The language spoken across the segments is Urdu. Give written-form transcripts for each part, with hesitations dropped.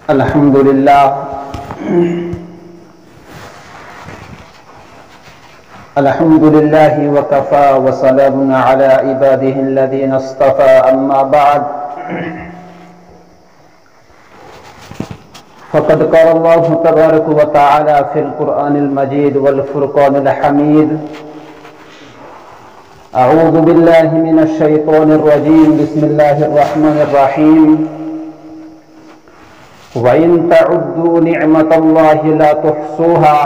الحمد لله الحمد لله وكفى وسلام على عباده الذين اصطفى أما بعد فقد قال الله تبارك وتعالى في القرآن المجيد والفرقان الحميد أعوذ بالله من الشيطان الرجيم بسم الله الرحمن الرحيم وَإِن تَعُدُّوا نِعْمَةَ اللَّهِ لَا تُحْصُوهَا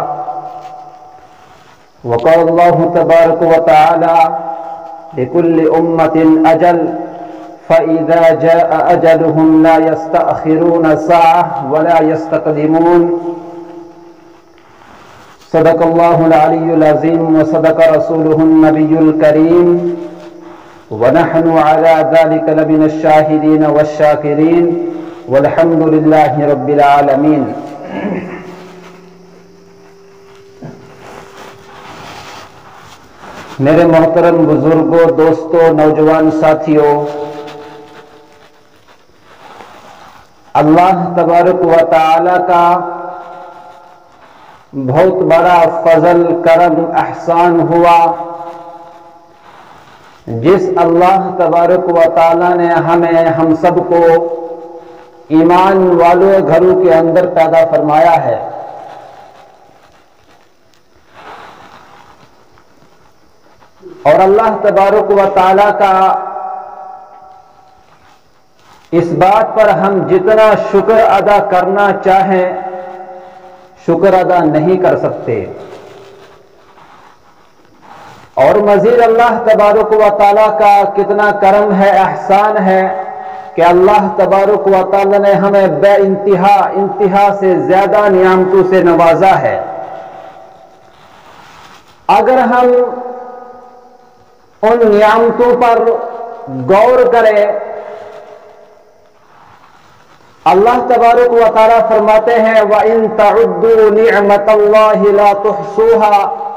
وقال الله تبارك وتعالى لكل أمة أجل فإذا جاء أجلهم لا يستأخرون ساعة ولا يستقدمون صدق الله العلي العظيم وصدق رسوله النبي الكريم ونحن على ذلك لمن الشاهدين والشاكرين والحمد للہ رب العالمین۔ میرے محترم بزرگوں، دوستوں، نوجوان ساتھیوں، اللہ تبارک و تعالی کا بہت بڑا فضل، کرم، احسان ہوا جس اللہ تبارک و تعالی نے ہم سب کو ایمان والوں گھروں کے اندر پیدا فرمایا ہے۔ اور اللہ تبارک و تعالی کا اس بات پر ہم جتنا شکر ادا کرنا چاہیں شکر ادا نہیں کر سکتے، اور مزید اللہ تبارک و تعالی کا کتنا کرم ہے، احسان ہے کہ اللہ تبارک و تعالی نے ہمیں بے انتہا سے زیادہ نعمتوں سے نوازا ہے۔ اگر ہم ان نعمتوں پر غور کریں، اللہ تبارک و تعالی فرماتے ہیں وَإِن تَعُدُّوا نِعْمَةَ اللَّهِ لَا تُحْصُوهَا،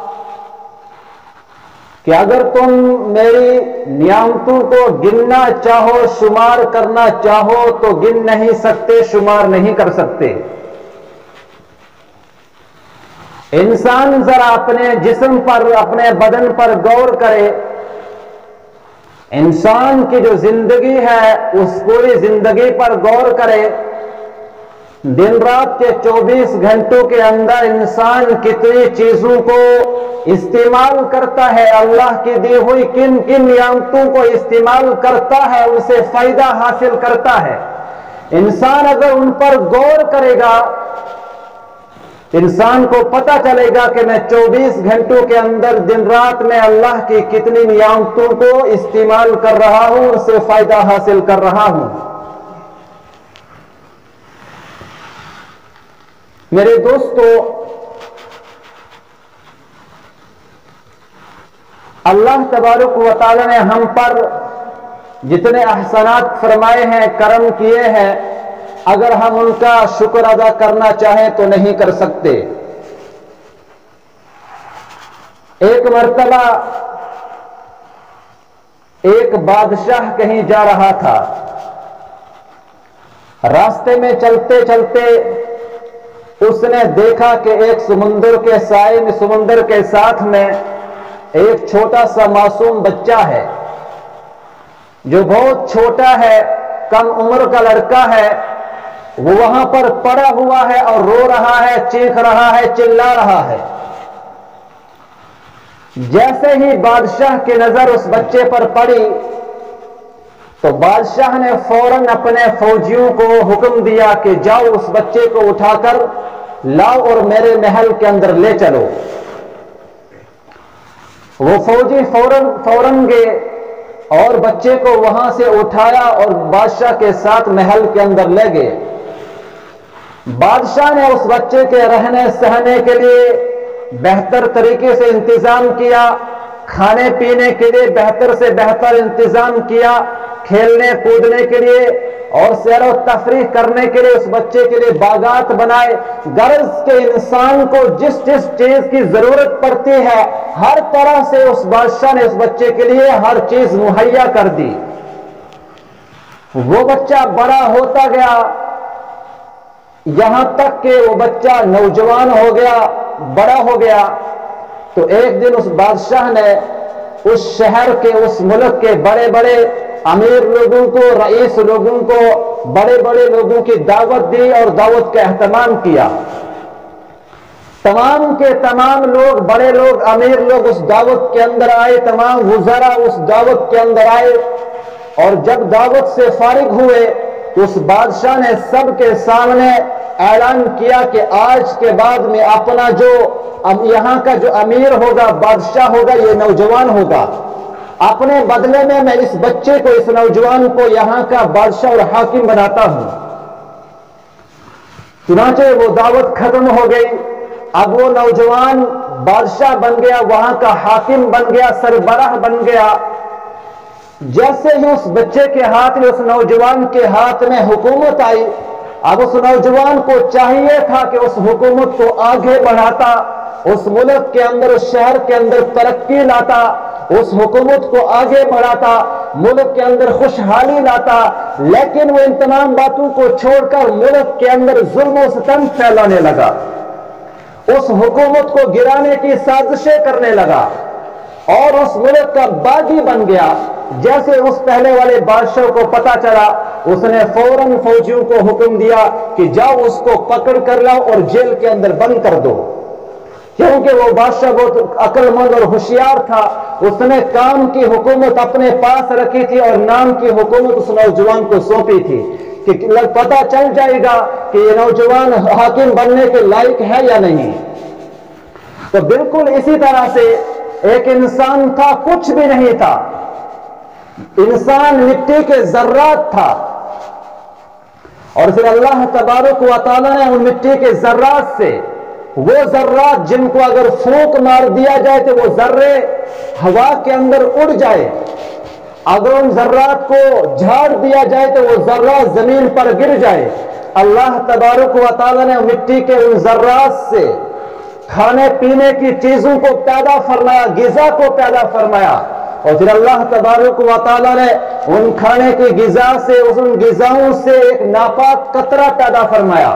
کہ اگر تم میری نعمتوں کو گننا چاہو، شمار کرنا چاہو تو گن نہیں سکتے، شمار نہیں کر سکتے۔ انسان ذرا اپنے جسم پر، اپنے بدن پر غور کرے، انسان کی جو زندگی ہے اس پوری زندگی پر غور کرے، دن رات کے 24 گھنٹوں کے اندر انسان کتنی چیزوں کو استعمال کرتا ہے، اللہ کی دی ہوئی کن کن نعمتوں کو استعمال کرتا ہے، ان سے فائدہ حاصل کرتا ہے۔ انسان اگر ان پر غور کرے گا، انسان کو پتہ چلے گا کہ میں 24 گھنٹوں کے اندر دن رات میں اللہ کی کتنی نعمتوں کو استعمال کر رہا ہوں، ان سے فائدہ حاصل کر رہا ہوں۔ میرے دوستو، اللہ تبارک و تعالی نے ہم پر جتنے احسانات فرمائے ہیں، کرم کیے ہیں، اگر ہم ان کا شکر ادا کرنا چاہیں تو نہیں کر سکتے۔ ایک مرتبہ ایک بادشاہ کہیں جا رہا تھا، راستے میں چلتے چلتے اس نے دیکھا کہ ایک سمندر کے سائے میں، سمندر کے ساتھ میں ایک چھوٹا سا معصوم بچہ ہے جو بہت چھوٹا ہے، کم عمر کا لڑکا ہے، وہ وہاں پر پڑا ہوا ہے اور رو رہا ہے، چیخ رہا ہے، چلا رہا ہے۔ جیسے ہی بادشاہ کی نظر اس بچے پر پڑی تو بادشاہ نے فوراً اپنے فوجیوں کو حکم دیا کہ جاؤ اس بچے کو اٹھا کر لاؤ اور میرے محل کے اندر لے چلو۔ وہ فوجی فوراً گئے اور بچے کو وہاں سے اٹھایا اور بادشاہ کے ساتھ محل کے اندر لے گئے۔ بادشاہ نے اس بچے کے رہنے سہنے کے لیے بہتر طریقے سے انتظام کیا، کھانے پینے کے لیے بہتر سے بہتر انتظام کیا، کھیلنے کودنے کے لیے اور سیر و تفریح کرنے کے لیے اس بچے کے لیے باغات بنائے۔ غرض کہ انسان کو جس جس چیز کی ضرورت پڑتی ہے ہر طرح سے اس بادشاہ نے اس بچے کے لیے ہر چیز مہیا کر دی۔ وہ بچہ بڑا ہوتا گیا، یہاں تک کہ وہ بچہ نوجوان ہو گیا، بڑا ہو گیا، تو ایک دن اس بادشاہ نے اس شہر کے، اس ملک کے بڑے بڑے امیر لوگوں کو، رئیس لوگوں کو، بڑے بڑے لوگوں کی دعوت دی اور دعوت کا اہتمام کیا۔ تمام کے تمام لوگ، بڑے لوگ، امیر لوگ اس دعوت کے اندر آئے، تمام وزراء اس دعوت کے اندر آئے، اور جب دعوت سے فارغ ہوئے تو اس بادشاہ نے سب کے سامنے اعلان کیا کہ آج کے بعد میں اپنا جو یہاں کا جو امیر ہوگا، بادشاہ ہوگا، یہ نوجوان ہوگا، اپنے بدلے میں میں اس بچے کو، اس نوجوان کو یہاں کا بادشاہ اور حاکم بناتا ہوں۔ چنانچہ وہ دعوت ختم ہو گئی، اب وہ نوجوان بادشاہ بن گیا، وہاں کا حاکم بن گیا، سربراہ بن گیا۔ جیسے ہی اس بچے کے ہاتھ میں، اس نوجوان کے ہاتھ میں حکومت آئی، اب اس نوجوان کو چاہیے تھا کہ اس حکومت کو آگے بڑھاتا، اس ملک کے اندر، اس شہر کے اندر ترقی لاتا، اس حکومت کو آگے بڑھاتا، ملک کے اندر خوشحالی لاتا، لیکن وہ ان تمام باتوں کو چھوڑ کر ملک کے اندر ظلم و ستم پھیلانے لگا، اس حکومت کو گرانے کی سازشیں کرنے لگا اور اس ملک کا باغی بن گیا۔ جیسے اس پہلے والے بادشاہ کو پتا چلا، اس نے فوراً فوجیوں کو حکم دیا کہ جاؤ اس کو پکڑ کر لاؤ اور جیل کے اندر بند کر دو، کیونکہ وہ بادشاہ بہت عقل مند اور ہوشیار تھا، اس نے کام کی حکومت اپنے پاس رکھی تھی اور نام کی حکومت اس نوجوان کو سونپی تھی کہ پتا چل جائے گا کہ یہ نوجوان حاکم بننے کے لائق ہے یا نہیں۔ تو بالکل اسی طرح سے ایک انسان تھا، کچھ بھی نہیں تھا، انسان مٹی کے ذرات تھا، اور پھر اللہ تبارک و تعالیٰ نے ان مٹی کے ذرات سے، وہ ذرات جن کو اگر پھونک مار دیا جائے تو وہ ذرے ہوا کے اندر اڑ جائے، اگر ان ذرات کو جھاڑ دیا جائے تو وہ ذرات زمین پر گر جائے، اللہ تبارک و تعالیٰ نے مٹی کے ان ذرات سے کھانے پینے کی چیزوں کو پیدا فرمایا، غذا کو پیدا فرمایا، اور پھر اللہ تبارک و تعالیٰ نے ان کھانے کی غذا سے، ان غذاؤں سے ایک ناپاک قطرہ پیدا فرمایا،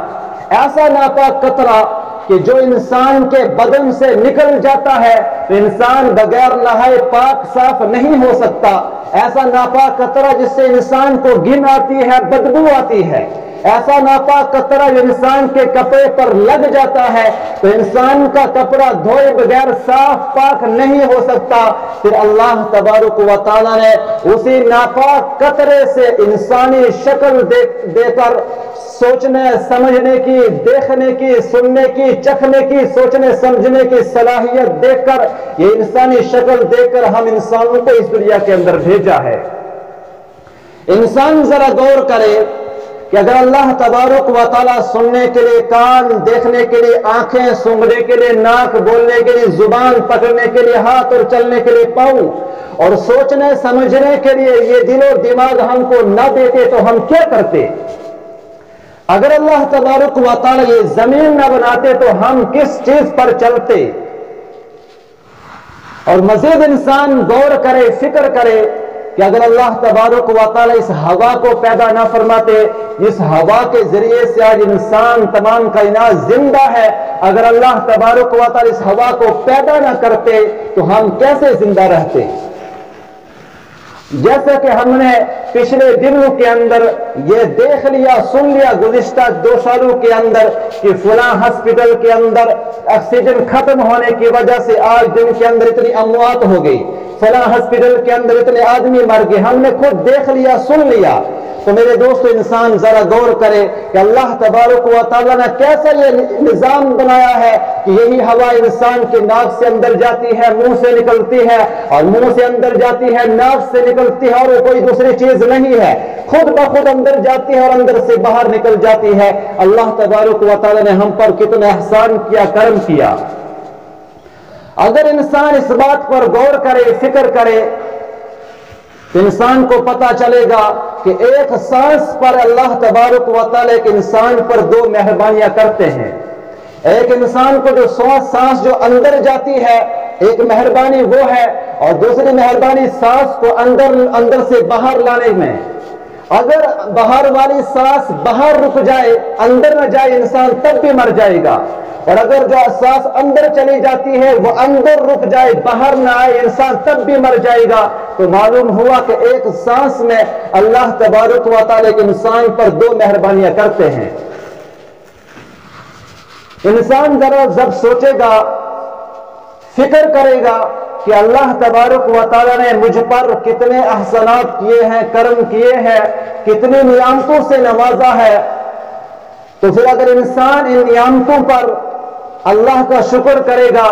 ایسا ناپاک قطرہ کہ جو انسان کے بدن سے نکل جاتا ہے تو انسان بغیر نہائے پاک صاف نہیں ہو سکتا، ایسا ناپاک قطرہ جس سے انسان کو گن آتی ہے، بدبو آتی ہے، ایسا ناپاک قطرہ جو انسان کے کپڑے پر لگ جاتا ہے تو انسان کا کپڑا دھوئے بغیر صاف پاک نہیں ہو سکتا۔ پھر اللہ تبارک و تعالیٰ نے اسی ناپاک قطرے سے انسانی شکل دے کر سوچنے سمجھنے کی، دیکھنے کی، سننے کی، چکھنے کی، سوچنے سمجھنے کی صلاحیت دے کر، یہ انسانی شکل دے کر ہم انسانوں کو اس دنیا کے اندر بھیجا ہے۔ انسان ذرا غور کرے کہ اگر اللہ تبارک و تعالیٰ سننے کے لیے کان، دیکھنے کے لیے آنکھیں، سونگھنے کے لیے ناک، بولنے کے لیے زبان، پکڑنے کے لیے ہاتھ اور چلنے کے لیے پاؤں، اور سوچنے سمجھنے کے لیے یہ دل و دماغ ہم کو نہ دیتے تو ہم کیا کرتے؟ اگر اللہ تبارک و تعالیٰ یہ زمین نہ بناتے تو ہم کس چیز پر چلتے؟ اور مزید انسان غور کرے، فکر کرے کہ اگر اللہ تبارک و تعالیٰ اس ہوا کو پیدا نہ فرماتے، اس ہوا کے ذریعے سے آج انسان، تمام کائنات زندہ ہے، اگر اللہ تبارک و تعالیٰ اس ہوا کو پیدا نہ کرتے تو ہم کیسے زندہ رہتے؟ جیسا کہ ہم نے پچھلے دنوں کے اندر یہ دیکھ لیا، سن لیا گزشتہ 2 سالوں کے اندر کہ فلاں ہسپتال کے اندر آکسیجن ختم ہونے کی وجہ سے آج دن کے اندر اتنی اموات ہو گئی، فلاں ہسپتال کے اندر اتنے آدمی مر گئے، ہم نے خود دیکھ لیا، سن لیا۔ تو میرے دوستو، انسان ذرا غور کرے کہ اللہ تبارک و تعالیٰ نے کیسا یہ نظام بنایا ہے کہ یہی ہوا انسان کے ناک سے اندر جاتی ہے، منہ سے نکلتی ہے، اور منہ سے اندر جاتی ہے، ناک سے نکلتی ہے، اور وہ کوئی دوسری چیز نہیں ہے، خود بخود اندر جاتی ہے اور اندر سے باہر نکل جاتی ہے۔ اللہ تبارک و تعالیٰ نے ہم پر کتنا احسان کیا، کرم کیا۔ اگر انسان اس بات پر غور کرے، فکر کرے تو انسان کو پتا چلے گا کہ ایک سانس پر اللہ تبارک و تعالیٰ ایک انسان پر 2 مہربانیاں کرتے ہیں۔ ایک انسان کو جو سانس جو اندر جاتی ہے، ایک مہربانی وہ ہے، اور دوسری مہربانی سانس کو اندر سے باہر لانے میں۔ اگر باہر والی سانس باہر رک جائے، اندر نہ جائے انسان، تب بھی مر جائے گا، اور اگر جو سانس اندر چلی جاتی ہے وہ اندر رک جائے، باہر نہ آئے انسان، تب بھی مر جائے گا۔ تو معلوم ہوا کہ ایک سانس میں اللہ تبارک و تعالیٰ کے انسان پر دو مہربانیاں کرتے ہیں۔ انسان ذرا جب سوچے گا، فکر کرے گا کہ اللہ تبارک و تعالیٰ نے مجھ پر کتنے احسانات کیے ہیں، کرم کیے ہیں، کتنی نعمتوں سے نوازا ہے، تو پھر اگر انسان ان نعمتوں پر اللہ کا شکر کرے گا،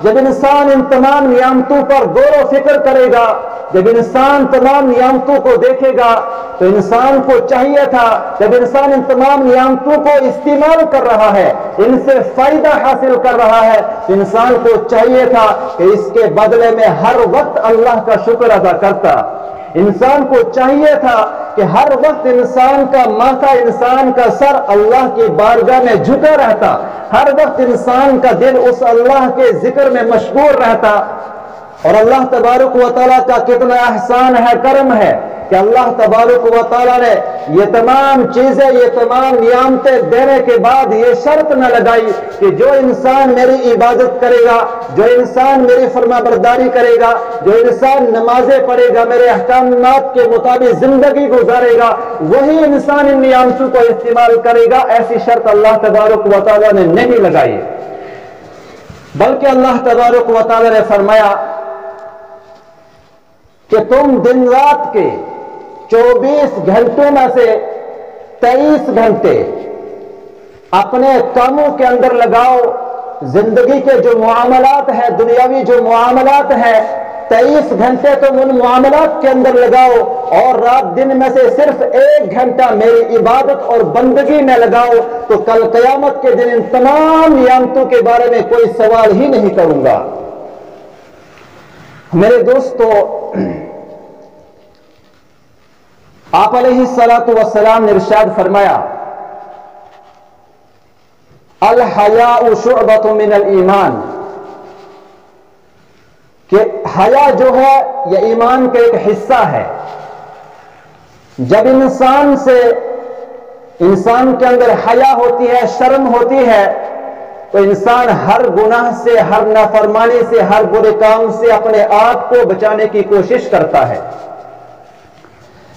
جب انسان ان تمام نعمتوں پر غور و فکر کرے گا، جب انسان تمام نعمتوں کو دیکھے گا، تو انسان کو چاہیے تھا، جب انسان ان تمام نعمتوں کو استعمال کر رہا ہے، ان سے فائدہ حاصل کر رہا ہے، تو انسان کو چاہیے تھا کہ اس کے بدلے میں ہر وقت اللہ کا شکر ادا کرتا۔ انسان کو چاہیے تھا کہ ہر وقت انسان کا ماتھا، انسان کا سر اللہ کی بارگاہ میں جھکا رہتا، ہر وقت انسان کا دل اس اللہ کے ذکر میں مشغول رہتا۔ اور اللہ تبارک و تعالیٰ کا کتنا احسان ہے، کرم ہے کہ اللہ تبارک و تعالیٰ نے یہ تمام چیزیں، یہ تمام نعمتیں دینے کے بعد یہ شرط نہ لگائی کہ جو انسان میری عبادت کرے گا، جو انسان میری فرما برداری کرے گا، جو انسان نمازیں پڑھے گا، میرے احکامات کے مطابق زندگی گزارے گا، وہی انسان ان نعمتوں کو استعمال کرے گا۔ ایسی شرط اللہ تبارک و تعالیٰ نے نہیں لگائی، بلکہ اللہ تبارک و تعالیٰ نے فرمایا کہ تم دن رات کے 24 گھنٹوں میں سے 23 گھنٹے اپنے کاموں کے اندر لگاؤ، زندگی کے جو معاملات ہیں، دنیاوی جو معاملات ہیں، 23 گھنٹے تم ان معاملات کے اندر لگاؤ، اور رات دن میں سے صرف 1 گھنٹہ میری عبادت اور بندگی میں لگاؤ، تو کل قیامت کے دن ان تمام نعمتوں کے بارے میں کوئی سوال ہی نہیں کروں گا۔ میرے دوستو، آپ علیہ الصلاۃ والسلام نے ارشاد فرمایا، الحیاء شعبۃ من الایمان، کہ حیا جو ہے یہ ایمان کا ایک حصہ ہے۔ جب انسان کے اندر حیا ہوتی ہے، شرم ہوتی ہے، تو انسان ہر گناہ سے، ہر نافرمانی سے، ہر برے کام سے اپنے آپ کو بچانے کی کوشش کرتا ہے۔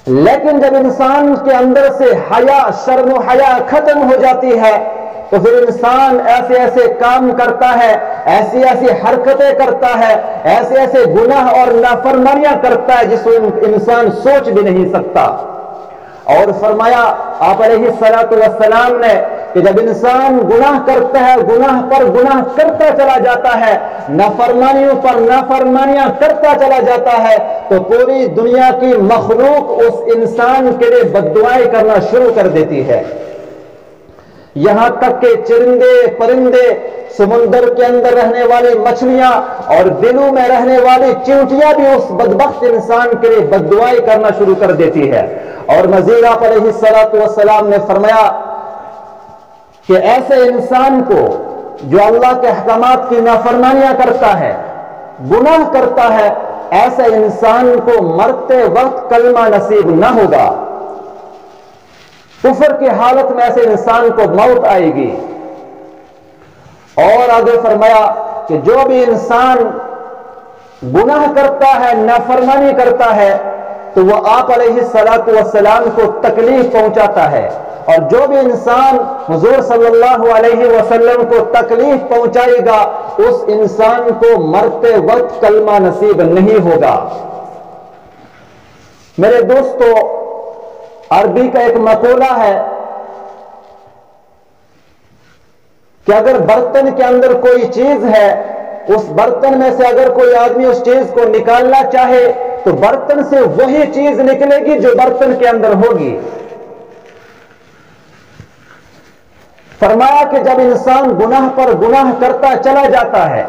لیکن جب انسان کے اندر سے حیا، شرم و حیا ختم ہو جاتی ہے، تو پھر انسان ایسے ایسے کام کرتا ہے، ایسی ایسی حرکتیں کرتا ہے، ایسے ایسے گناہ اور نافرمانیاں کرتا ہے جس کو انسان سوچ بھی نہیں سکتا۔ اور فرمایا آپ علیہ الصلوۃ والسلام نے کہ جب انسان گناہ کرتا ہے، گناہ پر گناہ کرتا چلا جاتا ہے، نافرمانیوں پر نافرمانیاں کرتا چلا جاتا ہے، تو پوری دنیا کی مخلوق اس انسان کے لیے بد دعائیں کرنا شروع کر دیتی ہے۔ یہاں تک کہ چرندے، پرندے، سمندر کے اندر رہنے والی مچھلیاں اور دلوں میں رہنے والی چیونٹیاں بھی اس بدبخت انسان کے لیے بد دعائیں کرنا شروع کر دیتی ہے۔ اور مزید آپ علیہ الصلوۃ والسلام نے فرمایا کہ ایسے انسان کو جو اللہ کے احکامات کی نافرمانیاں کرتا ہے، گناہ کرتا ہے، ایسے انسان کو مرتے وقت کلمہ نصیب نہ ہوگا۔ کفر کی حالت میں ایسے انسان کو موت آئے گی۔ اور آگے فرمایا کہ جو بھی انسان گناہ کرتا ہے، نافرمانی کرتا ہے، تو وہ آپ علیہ الصلوۃ والسلام کو تکلیف پہنچاتا ہے، اور جو بھی انسان حضور صلی اللہ علیہ وسلم کو تکلیف پہنچائے گا، اس انسان کو مرتے وقت کلمہ نصیب نہیں ہوگا۔ میرے دوستو، عربی کا ایک مقولہ ہے کہ اگر برتن کے اندر کوئی چیز ہے، اس برتن میں سے اگر کوئی آدمی اس چیز کو نکالنا چاہے تو برتن سے وہی چیز نکلے گی جو برتن کے اندر ہوگی۔ فرمایا کہ جب انسان گناہ پر گناہ کرتا چلا جاتا ہے،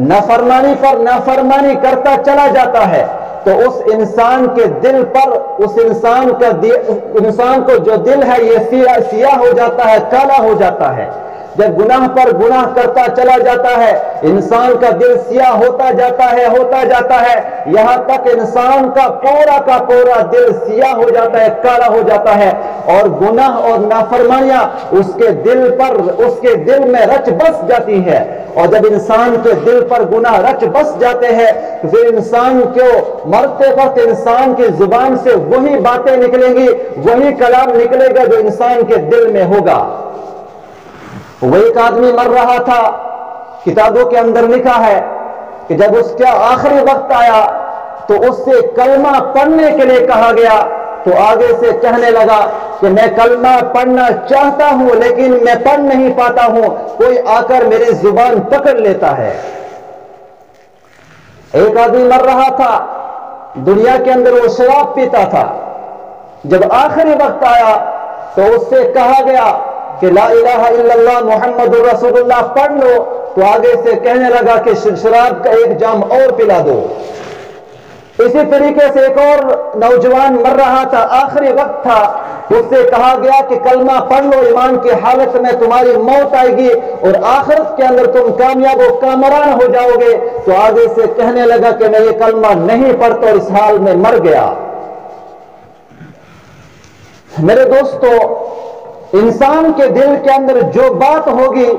نافرمانی پر نافرمانی کرتا چلا جاتا ہے، تو اس انسان کے دل پر، اس انسان کو جو دل ہے یہ سیاہ ہو جاتا ہے، کالا ہو جاتا ہے۔ جب گناہ پر گناہ کرتا چلا جاتا ہے انسان کا دل سیاہ ہوتا جاتا ہے یہاں تک انسان کا پورا دل سیاہ ہو جاتا ہے، کالا ہو جاتا ہے، اور گناہ اور نافرمانیاں اس کے دل میں رچ بس جاتی ہے۔ اور جب انسان کے دل پر گناہ رچ بس جاتے ہیں تو پھر انسان کو مرتے وقت انسان کی زبان سے وہی باتیں نکلیں گی، وہی کلام نکلے گا جو انسان کے دل میں ہوگا۔ وہ ایک آدمی مر رہا تھا، کتابوں کے اندر لکھا ہے کہ جب اس کا آخری وقت آیا تو اس سے کلمہ پڑھنے کے لیے کہا گیا تو آگے سے کہنے لگا کہ میں کلمہ پڑھنا چاہتا ہوں لیکن میں پڑھ نہیں پاتا ہوں، کوئی آ کر میری زبان پکڑ لیتا ہے۔ ایک آدمی مر رہا تھا، دنیا کے اندر وہ شراب پیتا تھا، جب آخری وقت آیا تو اس سے کہا گیا کہ لا الہ الا اللہ محمد رسول اللہ پڑھ لو، تو آگے سے کہنے لگا کہ شراب کا ایک جام اور پلا دو۔ اسی طریقے سے ایک اور نوجوان مر رہا تھا، آخری وقت تھا، اس سے کہا گیا کہ کلمہ پڑھ لو، ایمان کی حالت میں تمہاری موت آئے گی اور آخرت کے اندر تم کامیاب و کامران ہو جاؤ گے، تو آگے سے کہنے لگا کہ میں یہ کلمہ نہیں پڑھتا اور اس حال میں مر گیا۔ میرے دوستو، انسان کے دل کے اندر جو بات ہوگی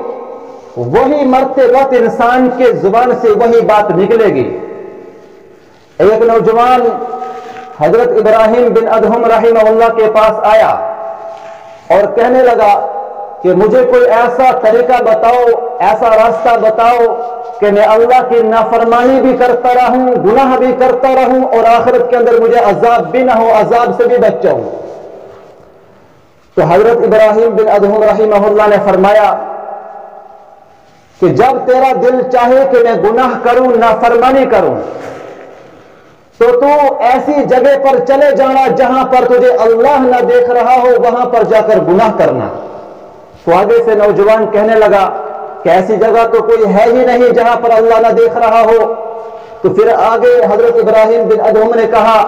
وہی مرتے وقت انسان کے زبان سے وہی بات نکلے گی۔ ایک نوجوان حضرت ابراہیم بن ادہم رحمہ اللہ کے پاس آیا اور کہنے لگا کہ مجھے کوئی ایسا طریقہ بتاؤ، ایسا راستہ بتاؤ کہ میں اللہ کی نافرمانی بھی کرتا رہوں، گناہ بھی کرتا رہوں اور آخرت کے اندر مجھے عذاب بھی نہ ہو، عذاب سے بھی بچ جاؤں۔ تو حضرت ابراہیم بن ادہم رحمہ اللہ نے فرمایا کہ جب تیرا دل چاہے کہ میں گناہ کروں، نافرمانی کروں، تو ایسی جگہ پر چلے جانا جہاں پر تجھے اللہ نہ دیکھ رہا ہو، وہاں پر جا کر گناہ کرنا۔ تو آگے سے نوجوان کہنے لگا کہ ایسی جگہ تو کوئی ہے ہی نہیں جہاں پر اللہ نہ دیکھ رہا ہو۔ تو پھر آگے حضرت ابراہیم بن ادہم نے کہا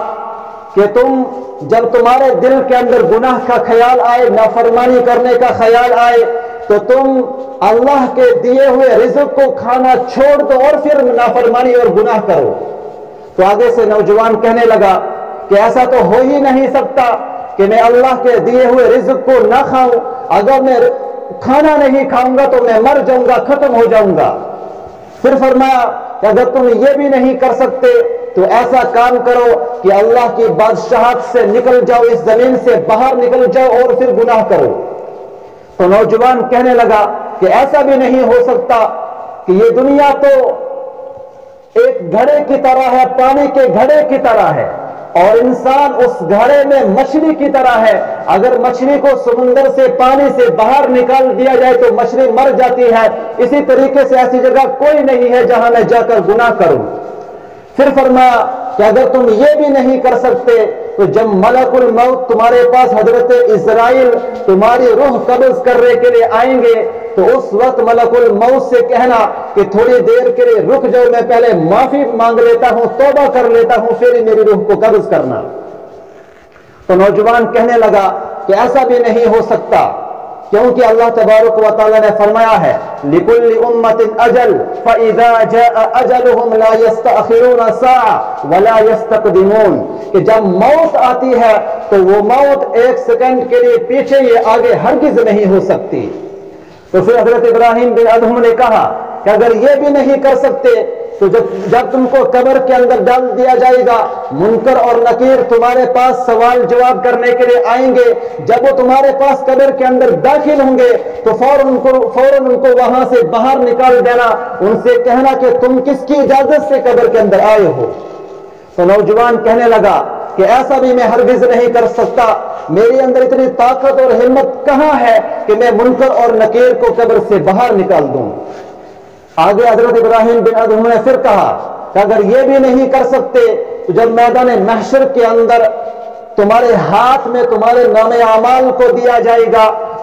کہ جب تمہارے دل کے اندر گناہ کا خیال آئے، نافرمانی کرنے کا خیال آئے، تو تم اللہ کے دیے ہوئے رزق کو کھانا چھوڑ دو اور پھر نافرمانی اور گناہ کرو۔ تو آگے سے نوجوان کہنے لگا کہ ایسا تو ہو ہی نہیں سکتا کہ میں اللہ کے دیے ہوئے رزق کو نہ کھاؤں، اگر میں کھانا نہیں کھاؤں گا تو میں مر جاؤں گا، ختم ہو جاؤں گا۔ پھر فرمایا کہ اگر تم یہ بھی نہیں کر سکتے تو ایسا کام کرو کہ اللہ کی بادشاہت سے نکل جاؤ، اس زمین سے باہر نکل جاؤ اور پھر گناہ کرو۔ تو نوجوان کہنے لگا کہ ایسا بھی نہیں ہو سکتا کہ یہ دنیا تو ایک گھڑے کی طرح ہے، پانی کے گھڑے کی طرح ہے، اور انسان اس گھڑے میں مچھلی کی طرح ہے۔ اگر مچھلی کو سمندر سے، پانی سے باہر نکال دیا جائے تو مچھلی مر جاتی ہے، اسی طریقے سے ایسی جگہ کوئی نہیں ہے جہاں میں جا کر گناہ کروں۔ پھر فرمایا کہ اگر تم یہ بھی نہیں کر سکتے تو جب ملک الموت تمہارے پاس حضرت اسرائیل تمہاری روح قبض کرنے کے لیے آئیں گے تو اس وقت ملک الموت سے کہنا کہ تھوڑی دیر کے لیے رک جاؤ، میں پہلے معافی مانگ لیتا ہوں، توبہ کر لیتا ہوں، پھر میری روح کو قبض کرنا۔ تو نوجوان کہنے لگا کہ ایسا بھی نہیں ہو سکتا، کیونکہ اللہ تبارک و تعالی نے فرمایا ہے لِكُلِّ أُمَّةٍ أَجَلٌ فَإِذَا جَاءَ أَجَلُهُمْ لَا يَسْتَأْخِرُونَ سَاعَةً وَلَا يَسْتَقْدِمُونَ، کہ جب موت آتی ہے تو وہ موت ایک سیکنڈ کے لیے پیچھے یہ آگے ہرگز نہیں ہو سکتی۔ تو پھر حضرت ابراہیم بن ادہم نے کہا کہ اگر یہ بھی نہیں کر سکتے تو جب تم کو قبر کے اندر ڈال دیا جائے گا، منکر اور نکیر تمہارے پاس سوال جواب کرنے کے لیے آئیں گے، جب وہ تمہارے پاس قبر کے اندر داخل ہوں گے تو فوراً ان کو وہاں سے باہر نکال دینا، ان سے کہنا کہ تم کس کی اجازت سے قبر کے اندر آئے ہو۔ تو نوجوان کہنے لگا کہ ایسا بھی میں ہرگز نہیں کر سکتا، میرے اندر اتنی طاقت اور ہمت کہاں ہے کہ میں منکر اور نکیر کو قبر سے باہر نکال دوں۔ آگے حضرت ابراہیم بن ادہم نے پھر کہا کہ اگر یہ بھی نہیں کر سکتے تو جب میدان محشر کے اندر تمہارے ہاتھ میں تمہارے نام اعمال کو دیا جائے گا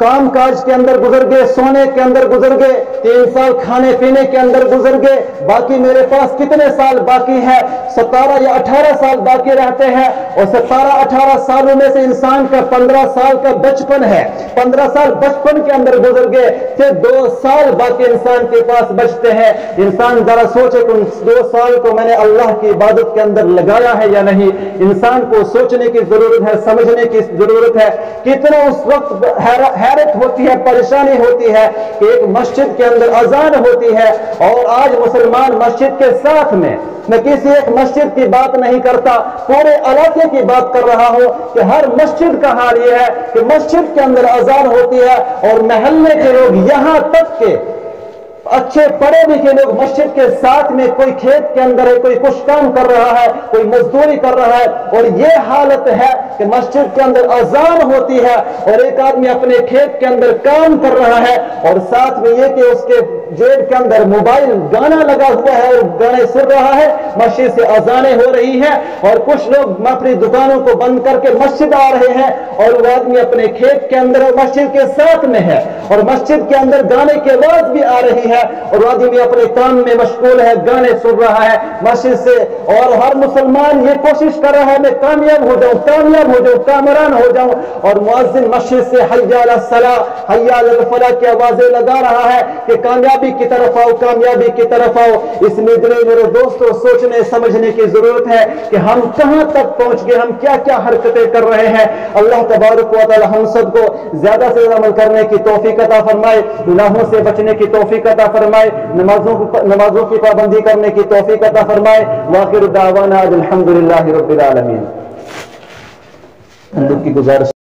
کام کاج کے اندر گزر گئے، سونے کے اندر گزر گئے، 3 سال کھانے پینے کے اندر گزر گئے، باقی میرے پاس کتنے سال باقی ہے؟ 17 یا 18 سال باقی رہتے ہیں، اور 17-18 سالوں میں سے انسان کا 15 سال کا بچپن ہے، 15 سال بچپن کے اندر گزر گئے، پھر 2 سال باقی انسان کے پاس بچتے ہیں۔ انسان ذرا سوچے کہ ان 2 سال کو میں نے اللہ کی عبادت کے اندر لگایا ہے یا نہیں۔ انسان کو سوچنے کی ضرورت ہے، سمجھنے کی ضرورت ہے۔ کتنا اس وقت حیرت ہوتی ہے، پریشانی ہوتی ہے کہ ایک مسجد کے اندر اذان ہوتی ہے، اور آج مسلمان مسجد کے ساتھ میں، میں کسی ایک مسجد کی بات نہیں کرتا، پورے علاقے کی بات کر رہا ہوں کہ ہر مسجد کا حال یہ ہے کہ مسجد کے اندر اذان ہوتی ہے، اور محلے کے لوگ یہاں تک کہ اچھے پڑھے لکھے لوگ مسجد کے ساتھ میں، کوئی کھیت کے اندر ہے، کوئی کچھ کام کر رہا ہے، کوئی مزدوری کر رہا ہے، اور یہ حالت ہے کہ مسجد کے اندر اذان ہوتی ہے اور ایک آدمی اپنے کھیت کے اندر کام کر رہا ہے، اور ساتھ میں یہ کہ اس کے جیب کے اندر موبائل گانا لگا ہوا ہے اور گانے سن رہا ہے، مسجد سے اذانیں ہو رہی ہیں، اور کچھ لوگ اپنی دکانوں کو بند کر کے مسجد آ رہے ہیں، اور وہ آدمی اپنے کھیت کے اندر اور مسجد کے ساتھ میں ہے، اور مسجد کے اندر گانے کی آواز بھی آ رہی ہے، اور وہ آدمی اپنے کام میں مشغول ہے، گانے سن رہا ہے مسجد سے۔ اور ہر مسلمان یہ کوشش کر رہا ہے میں کامیاب ہو جاؤں، کامیاب ہو جاؤں، کامران ہو جاؤں، اور مؤذن مسجد سے حی علی الصلاۃ، حی علی الفلاح کی آوازیں لگا رہا ہے کہ کامیابی کی طرف آؤ، کامیابی کی طرف آؤ۔ اس میں میرے دوستوں سوچنے سمجھنے کی ضرورت ہے کہ ہم کہاں تک پہنچ گئے، ہم کیا کیا حرکتیں کر رہے ہیں۔ اللہ تبارک و تعالی ہم سب کو زیادہ سے زیادہ عمل کرنے کی توفیق عطا فرمائے، گناہوں سے بچنے کی توفیق عطا فرمائے، نمازوں کی پابندی کرنے کی توفیق عطا فرمائے۔ وآخر دعوانا الحمدللہ رب العالمین۔ کی گزارش